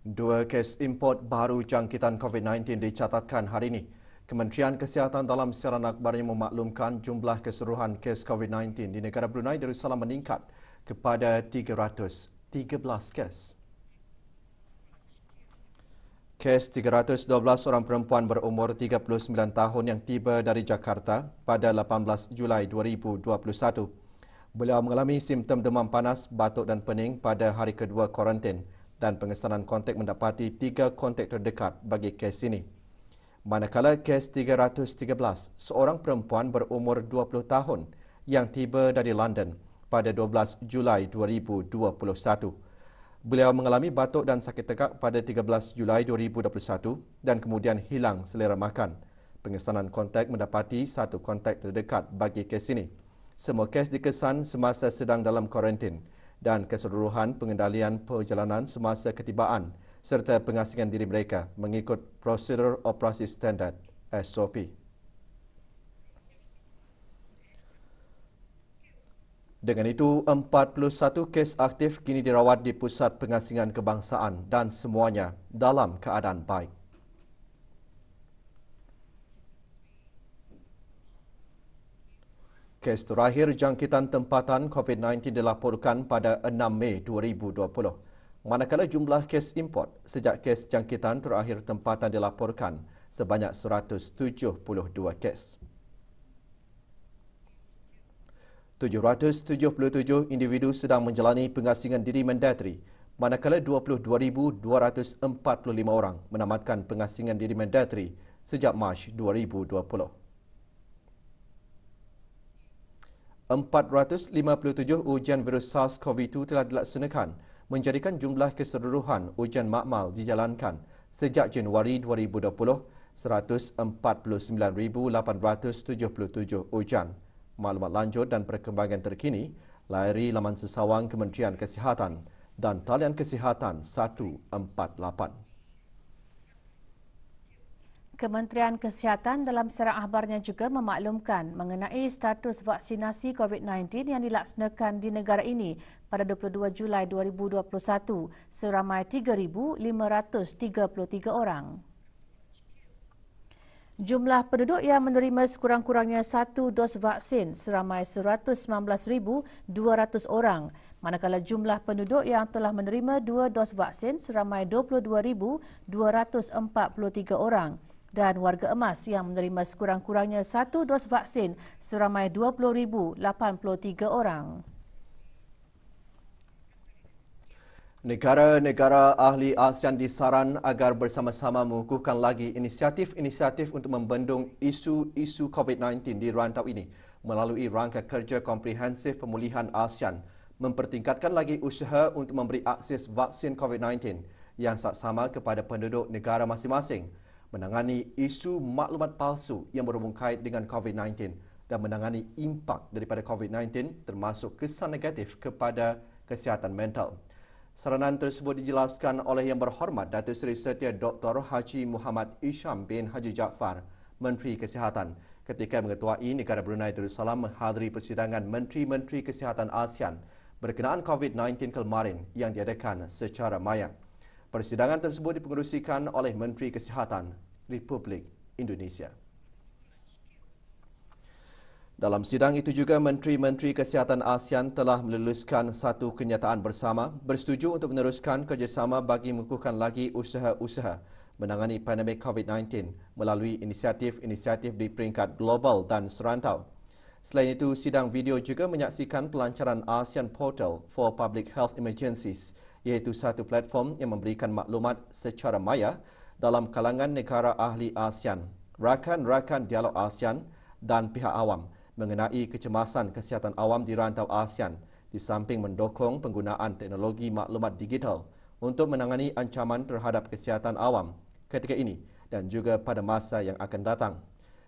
Dua kes import baru jangkitan COVID-19 dicatatkan hari ini. Kementerian Kesihatan dalam siaran akhbarnya memaklumkan jumlah keseluruhan kes COVID-19 di negara Brunei Darussalam meningkat kepada 313 kes. Kes 312 orang perempuan berumur 39 tahun yang tiba dari Jakarta pada 18 Julai 2021. Beliau mengalami simptom demam panas, batuk dan pening pada hari kedua kuarantin dan pengesanan kontak mendapati 3 kontak terdekat bagi kes ini. Manakala kes 313, seorang perempuan berumur 20 tahun yang tiba dari London pada 12 Julai 2021. Beliau mengalami batuk dan sakit tekak pada 13 Julai 2021 dan kemudian hilang selera makan. Pengesanan kontak mendapati 1 kontak terdekat bagi kes ini. Semua kes dikesan semasa sedang dalam kuarantin dan keseluruhan pengendalian perjalanan semasa ketibaan serta pengasingan diri mereka mengikut prosedur operasi standard SOP. Dengan itu, 41 kes aktif kini dirawat di Pusat Pengasingan Kebangsaan dan semuanya dalam keadaan baik. Kes terakhir jangkitan tempatan COVID-19 dilaporkan pada 6 Mei 2020. Manakala jumlah kes import sejak kes jangkitan terakhir tempatan dilaporkan sebanyak 172 kes. 777 individu sedang menjalani pengasingan diri mandatory, manakala 22,245 orang menamatkan pengasingan diri mandatory sejak Mac 2020. 457 ujian virus SARS-CoV-2 telah dilaksanakan, menjadikan jumlah keseluruhan ujian makmal dijalankan sejak Januari 2020 149,877 ujian. Maklumat lanjut dan perkembangan terkini layari laman sesawang Kementerian Kesihatan dan talian Kesihatan 148. Kementerian Kesihatan dalam siaran akhbarnya juga memaklumkan mengenai status vaksinasi COVID-19 yang dilaksanakan di negara ini pada 22 Julai 2021 seramai 3,533 orang. Jumlah penduduk yang menerima sekurang-kurangnya 1 dos vaksin seramai 119,200 orang, manakala jumlah penduduk yang telah menerima 2 dos vaksin seramai 22,243 orang. Dan warga emas yang menerima sekurang-kurangnya 1 dos vaksin seramai 20,083 orang. Negara-negara ahli ASEAN disaran agar bersama-sama mengukuhkan lagi inisiatif-inisiatif untuk membendung isu-isu COVID-19 di rantau ini melalui rangka kerja komprehensif pemulihan ASEAN, mempertingkatkan lagi usaha untuk memberi akses vaksin COVID-19 yang saksama kepada penduduk negara masing-masing, menangani isu maklumat palsu yang berhubung kait dengan COVID-19 dan menangani impak daripada COVID-19 termasuk kesan negatif kepada kesihatan mental. Saranan tersebut dijelaskan oleh Yang Berhormat Datuk Seri Setia Dr. Haji Muhammad Isham bin Haji Jaafar, Menteri Kesihatan, ketika mengetuai negara Brunei Darussalam menghadiri persidangan Menteri-Menteri Kesihatan ASEAN berkenaan COVID-19 kemarin yang diadakan secara maya. Persidangan tersebut dipengerusikan oleh Menteri Kesihatan Republik Indonesia. Dalam sidang itu juga, Menteri-Menteri Kesihatan ASEAN telah meluluskan satu kenyataan bersama bersetuju untuk meneruskan kerjasama bagi mengukuhkan lagi usaha-usaha menangani pandemik COVID-19 melalui inisiatif-inisiatif di peringkat global dan serantau. Selain itu, sidang video juga menyaksikan pelancaran ASEAN Portal for Public Health Emergencies, iaitu satu platform yang memberikan maklumat secara maya dalam kalangan negara ahli ASEAN, rakan-rakan dialog ASEAN dan pihak awam mengenai kecemasan kesihatan awam di rantau ASEAN di samping mendukung penggunaan teknologi maklumat digital untuk menangani ancaman terhadap kesihatan awam ketika ini dan juga pada masa yang akan datang.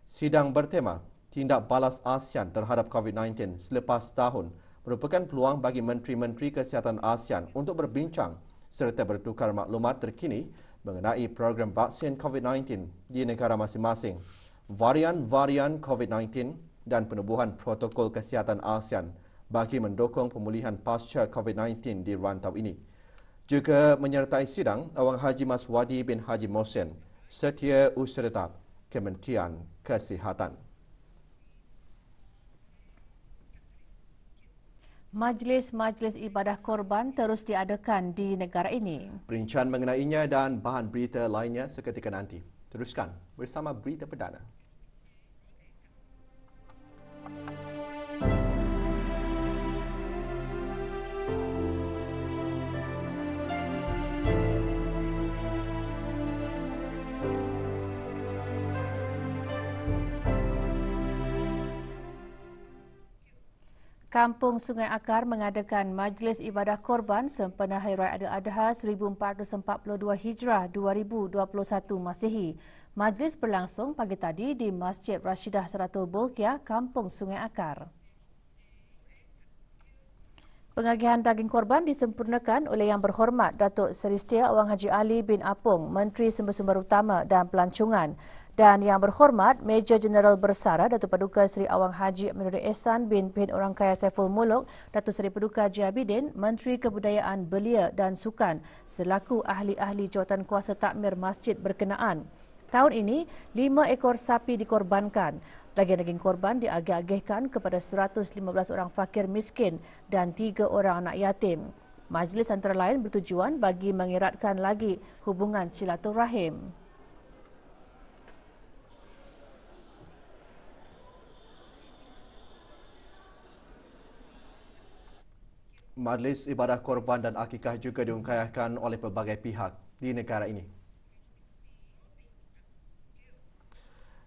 Sidang bertema Tindak Balas ASEAN terhadap COVID-19 selepas tahun merupakan peluang bagi Menteri-Menteri Kesihatan ASEAN untuk berbincang serta bertukar maklumat terkini mengenai program vaksin COVID-19 di negara masing-masing, varian-varian COVID-19 dan penubuhan protokol kesihatan ASEAN bagi mendukung pemulihan pasca COVID-19 di rantau ini. Juga menyertai sidang Awang Haji Maswadi bin Haji Mohsen, Setiausaha Tetap Kementerian Kesihatan. Majlis-majlis ibadah korban terus diadakan di negara ini. Perincian mengenainya dan bahan berita lainnya seketika nanti. Teruskan bersama berita perdana. Kampung Sungai Akar mengadakan Majlis Ibadah Korban sempena Hari Raya Aidiladha 1442 Hijrah 2021 Masihi. Majlis berlangsung pagi tadi di Masjid Rashidah Saratul Bolkiah, Kampung Sungai Akar. Pengagihan daging korban disempurnakan oleh Yang Berhormat Datuk Seri Setia Awang Haji Ali bin Apong, Menteri Sumber-Sumber Utama dan Pelancongan. Dan Yang Berhormat Major Jeneral Bersara Datuk Paduka Seri Awang Haji Aminuddin Ehsan bin Pin Orangkaya Saiful Muluk, Datuk Seri Paduka Haji Abidin, Menteri Kebudayaan Belia dan Sukan selaku ahli-ahli jawatankuasa takmir masjid berkenaan. Tahun ini, 5 ekor sapi dikorbankan. Daging-daging korban diagih-agihkan kepada 115 orang fakir miskin dan 3 orang anak yatim. Majlis antara lain bertujuan bagi mengeratkan lagi hubungan silaturahim. Majlis Ibadah Korban dan Akikah juga diungkayahkan oleh pelbagai pihak di negara ini.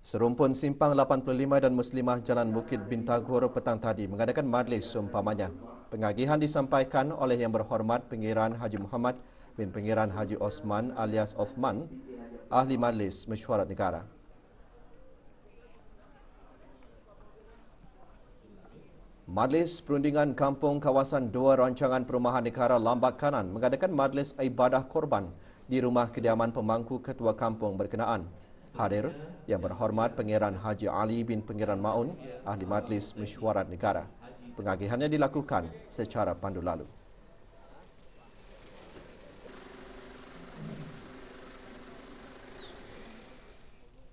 Serumpun Simpang 85 dan Muslimah Jalan Bukit Bintagor petang tadi mengadakan majlis seumpamanya. Pengagihan disampaikan oleh Yang Berhormat Pengiran Haji Muhammad bin Pengiran Haji Osman alias Osman, Ahli Majlis Mesyuarat Negara. Majlis Perundingan Kampung Kawasan 2 Rancangan Perumahan Negara Lambak Kanan mengadakan Majlis Ibadah Korban di rumah kediaman pemangku Ketua Kampung berkenaan. Hadir Yang Berhormat Pengiran Haji Ali bin Pengiran Maun, Ahli Majlis Mesyuarat Negara. Pengagihannya dilakukan secara pandu lalu.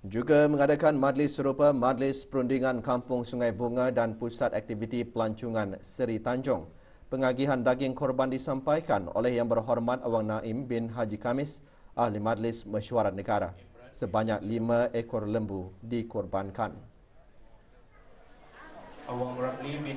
Juga mengadakan majlis serupa Majlis Perundingan Kampung Sungai Bunga dan Pusat Aktiviti Pelancongan Seri Tanjung. Pengagihan daging korban disampaikan oleh Yang Berhormat Awang Naim bin Haji Kamis, Ahli Majlis Mesyuarat Negara. Sebanyak 5 ekor lembu dikorbankan. Awang Rafli bin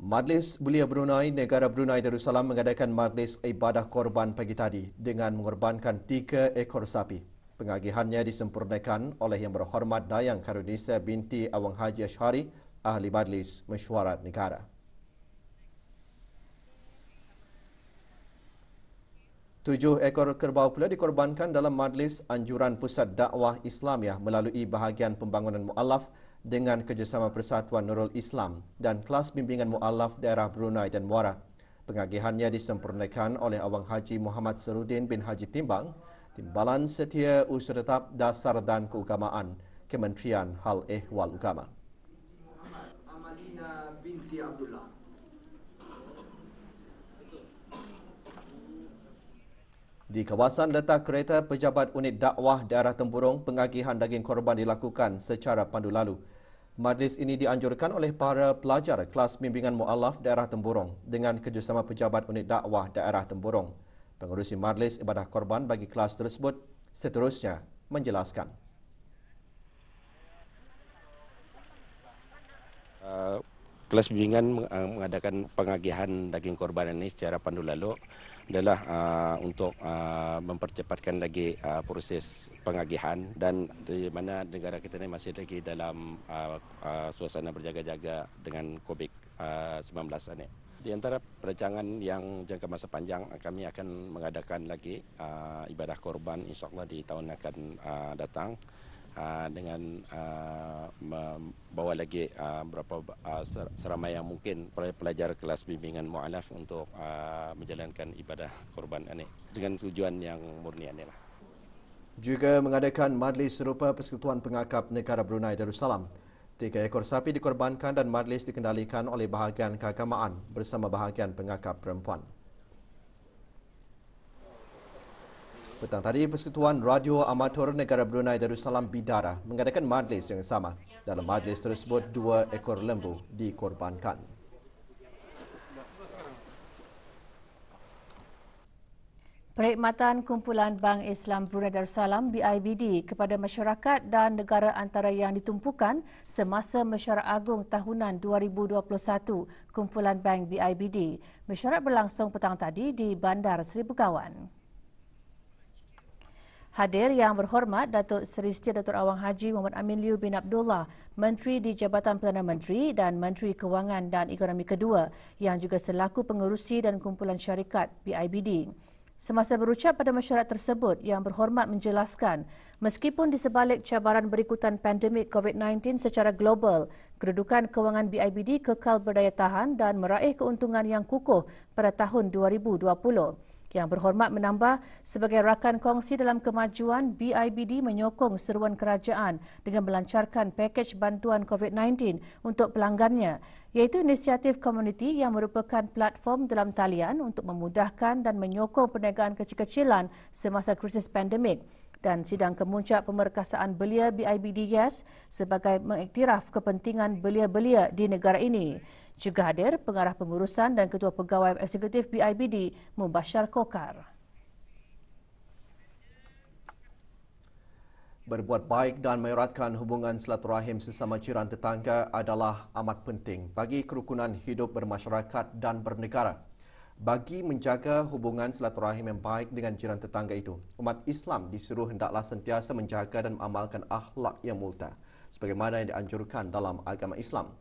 Majlis Belia Brunei Negara Brunei Darussalam mengadakan majlis ibadah korban pagi tadi dengan mengorbankan 3 ekor sapi. Pengagihannya disempurnakan oleh Yang Berhormat Dayang Karunisa binti Awang Haji Ashari, Ahli Majlis Mesyuarat Negara. Tujuh ekor kerbau pula dikorbankan dalam majlis anjuran Pusat Dakwah Islamiah melalui bahagian pembangunan mu'alaf dengan kerjasama Persatuan Nurul Islam dan kelas bimbingan mu'alaf daerah Brunei dan Muara. Pengagihannya disempurnakan oleh Awang Haji Muhammad Serudin bin Haji Timbang, Timbalan Setiausaha Tetap Dasar dan Keagamaan, Kementerian Hal Ehwal Agama. Amalina binti Abdullah. Di kawasan letak kereta Pejabat Unit Dakwah Daerah Tempurung, pengagihan daging korban dilakukan secara pandu lalu. Majlis ini dianjurkan oleh para pelajar kelas bimbingan mu'alaf Daerah Tempurung dengan kerjasama Pejabat Unit Dakwah Daerah Tempurung. Pengerusi Majlis Ibadah Korban bagi kelas tersebut seterusnya menjelaskan. Kelas bimbingan mengadakan pengagihan daging korban ini secara pandu lalu adalah untuk mempercepatkan lagi proses pengagihan, dan di mana negara kita ini masih lagi dalam suasana berjaga-jaga dengan COVID-19 ini. Di antara perancangan yang jangka masa panjang, kami akan mengadakan lagi ibadah korban insyaAllah di tahun akan datang, dengan membawa lagi berapa seramai yang mungkin pelajar kelas bimbingan mu'alaf untuk menjalankan ibadah korban ini dengan tujuan yang murni inilah. Juga mengadakan majlis serupa Persekutuan Pengakap Negara Brunei Darussalam. 3 ekor sapi dikorbankan dan majlis dikendalikan oleh bahagian keagamaan bersama bahagian pengakap perempuan. Petang tadi, Persekutuan Radio Amatur Negara Brunei Darussalam Bidara mengadakan majlis yang sama. Dalam majlis tersebut, 2 ekor lembu dikorbankan. Perkhidmatan Kumpulan Bank Islam Brunei Darussalam BIBD kepada masyarakat dan negara antara yang ditumpukan semasa Mesyuarat Agung Tahunan 2021 Kumpulan Bank BIBD. Mesyuarat berlangsung petang tadi di Bandar Seri Begawan. Hadir Yang Berhormat Datuk Seri Setia Datuk Awang Haji Muhammad Amin Liu bin Abdullah, Menteri di Jabatan Perdana Menteri dan Menteri Kewangan dan Ekonomi Kedua yang juga selaku pengerusi dan kumpulan syarikat BIBD. Semasa berucap pada mesyuarat tersebut, Yang Berhormat menjelaskan, meskipun di sebalik cabaran berikutan pandemik COVID-19 secara global, kedudukan kewangan BIBD kekal berdaya tahan dan meraih keuntungan yang kukuh pada tahun 2020. Yang Berhormat menambah, sebagai rakan kongsi dalam kemajuan, BIBD menyokong seruan kerajaan dengan melancarkan pakej bantuan COVID-19 untuk pelanggannya, iaitu inisiatif komuniti yang merupakan platform dalam talian untuk memudahkan dan menyokong perniagaan kecil-kecilan semasa krisis pandemik. Dan sidang kemuncak pemerkasaan belia BIBD YES sebagai mengiktiraf kepentingan belia-belia di negara ini. Juga hadir pengarah pengurusan dan ketua pegawai eksekutif BIBD Mubashar Kokar. Berbuat baik dan meeratkan hubungan silaturahim sesama jiran tetangga adalah amat penting bagi kerukunan hidup bermasyarakat dan bernegara. Bagi menjaga hubungan silaturahim yang baik dengan jiran tetangga itu, umat Islam disuruh hendaklah sentiasa menjaga dan mengamalkan akhlak yang mulia sebagaimana yang dianjurkan dalam agama Islam.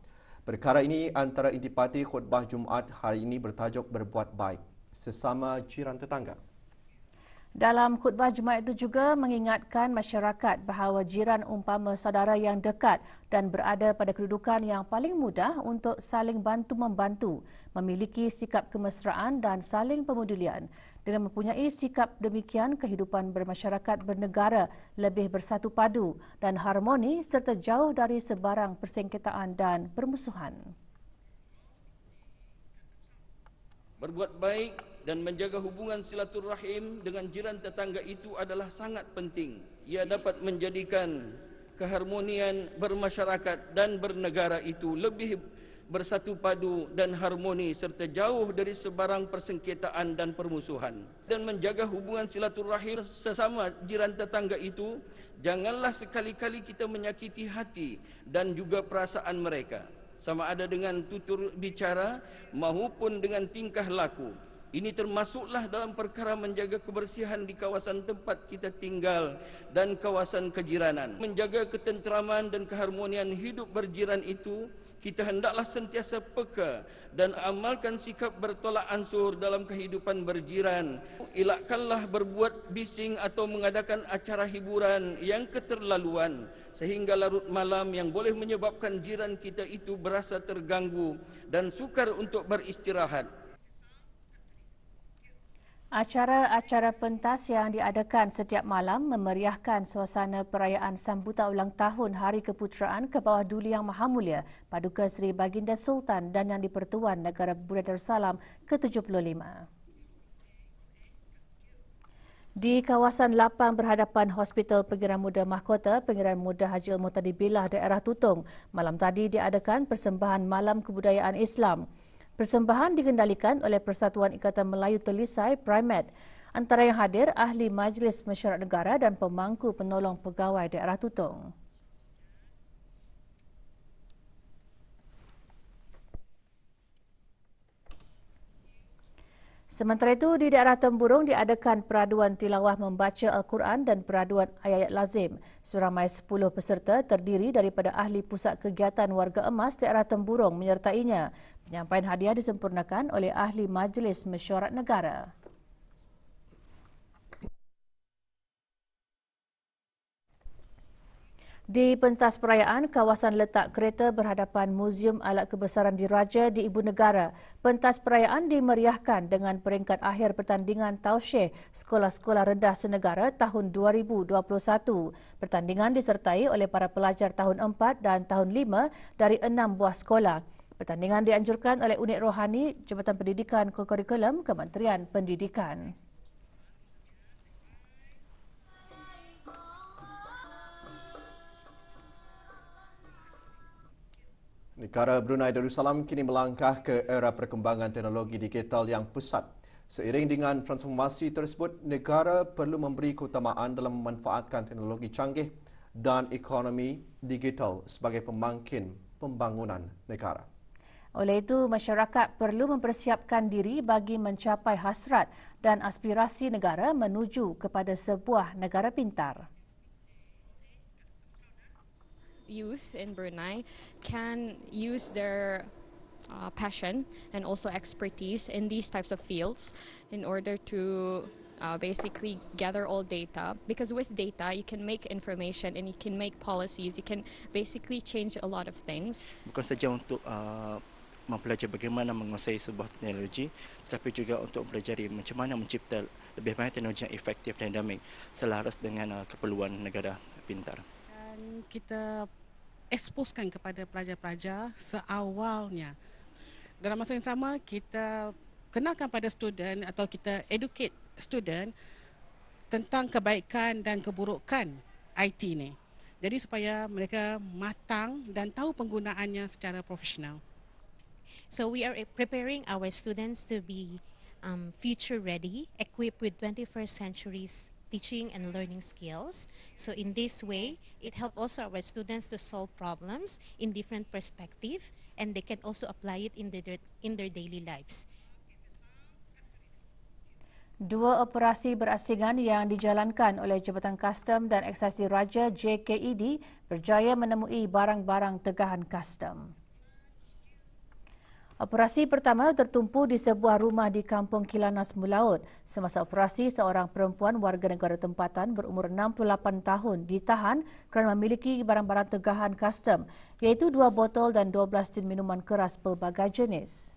Perkara ini antara intipati khutbah Jumaat hari ini bertajuk Berbuat Baik Sesama Jiran Tetangga. Dalam khutbah Jumaat itu juga mengingatkan masyarakat bahawa jiran umpama saudara yang dekat dan berada pada kedudukan yang paling mudah untuk saling bantu-membantu, memiliki sikap kemesraan dan saling pemedulian. Dengan mempunyai sikap demikian, kehidupan bermasyarakat bernegara lebih bersatu padu dan harmoni serta jauh dari sebarang persengketaan dan permusuhan. Berbuat baik dan menjaga hubungan silaturahim dengan jiran tetangga itu adalah sangat penting. Ia dapat menjadikan keharmonian bermasyarakat dan bernegara itu lebih bersatu padu dan harmoni serta jauh dari sebarang persengketaan dan permusuhan. Dan menjaga hubungan silaturahim sesama jiran tetangga itu, janganlah sekali-kali kita menyakiti hati dan juga perasaan mereka, sama ada dengan tutur bicara maupun dengan tingkah laku. Ini termasuklah dalam perkara menjaga kebersihan di kawasan tempat kita tinggal dan kawasan kejiranan. Menjaga ketenteraman dan keharmonian hidup berjiran itu, kita hendaklah sentiasa peka dan amalkan sikap bertolak ansur dalam kehidupan berjiran. Elakkanlah berbuat bising atau mengadakan acara hiburan yang keterlaluan sehingga larut malam yang boleh menyebabkan jiran kita itu berasa terganggu dan sukar untuk beristirahat. Acara-acara pentas yang diadakan setiap malam memeriahkan suasana perayaan sambutan ulang tahun Hari Keputeraan ke bawah Duli Yang Maha Mulia Paduka Seri Baginda Sultan dan Yang di-Pertuan Negara Brunei Darussalam ke-75. Di kawasan lapang berhadapan Hospital Pengiran Muda Mahkota, Pengiran Muda Haji Al-Muhtadi Billah, daerah Tutong, malam tadi diadakan persembahan Malam Kebudayaan Islam. Persembahan dikendalikan oleh Persatuan Ikatan Melayu Telisai, Primat. Antara yang hadir, Ahli Majlis Mesyuarat Negara dan Pemangku Penolong Pegawai Daerah Tutong. Sementara itu, di daerah Temburong diadakan peraduan tilawah membaca Al-Quran dan peraduan ayat-ayat lazim. Seramai 10 peserta terdiri daripada ahli Pusat Kegiatan Warga Emas daerah Temburong menyertainya. Penyampaian hadiah disempurnakan oleh Ahli Majlis Mesyuarat Negara. Di pentas perayaan, kawasan letak kereta berhadapan Muzium Alat Kebesaran Diraja di Ibu Negara. Pentas perayaan dimeriahkan dengan peringkat akhir pertandingan Tausyih Sekolah-Sekolah Rendah Senegara tahun 2021. Pertandingan disertai oleh para pelajar tahun 4 dan tahun 5 dari 6 buah sekolah. Pertandingan dianjurkan oleh Unit Rohani Jabatan Pendidikan Kurikulum Kementerian Pendidikan. Negara Brunei Darussalam kini melangkah ke era perkembangan teknologi digital yang pesat. Seiring dengan transformasi tersebut, negara perlu memberi keutamaan dalam memanfaatkan teknologi canggih dan ekonomi digital sebagai pemangkin pembangunan negara. Oleh itu, masyarakat perlu mempersiapkan diri bagi mencapai hasrat dan aspirasi negara menuju kepada sebuah negara pintar. Youth in Brunei can use their passion and also expertise in these types of fields in order to basically gather all data, because with data you can make information and you can make policies, you can basically change a lot of things. Bukan saja untuk mempelajari bagaimana menguasai sebuah teknologi, tetapi juga untuk mempelajari macam mana mencipta lebih banyak teknologi yang efektif dan dinamik selaras dengan keperluan negara pintar. Dan kita eksposkan kepada pelajar-pelajar seawalnya. Dalam masa yang sama, kita kenalkan pada student atau kita educate student tentang kebaikan dan keburukan IT ni. Jadi supaya mereka matang dan tahu penggunaannya secara profesional. So we are preparing our students to be future ready, equipped with 21st century's teaching and learning skills. So in this way, it helps also our students to solve problems in different perspectives, and they can also apply it in their daily lives. Dua operasi berasingan yang dijalankan oleh Jabatan Kastam dan Eksais Diraja JKED berjaya menemui barang-barang tegahan kastam. Operasi pertama tertumpu di sebuah rumah di Kampung Kilanas Mulaut. Semasa operasi, seorang perempuan warga negara tempatan berumur 68 tahun ditahan kerana memiliki barang-barang tegahan kastam, iaitu 2 botol dan 12 tin minuman keras pelbagai jenis.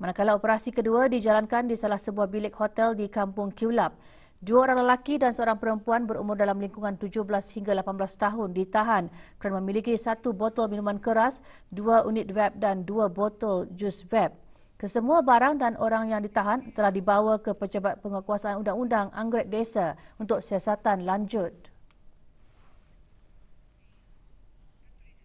Manakala operasi kedua dijalankan di salah sebuah bilik hotel di Kampung Kiulap. 2 orang lelaki dan seorang perempuan berumur dalam lingkungan 17 hingga 18 tahun ditahan kerana memiliki 1 botol minuman keras, 2 unit vape dan 2 botol jus vape. Kesemua barang dan orang yang ditahan telah dibawa ke Pejabat Penguatkuasaan Undang-Undang Anggrek Desa untuk siasatan lanjut.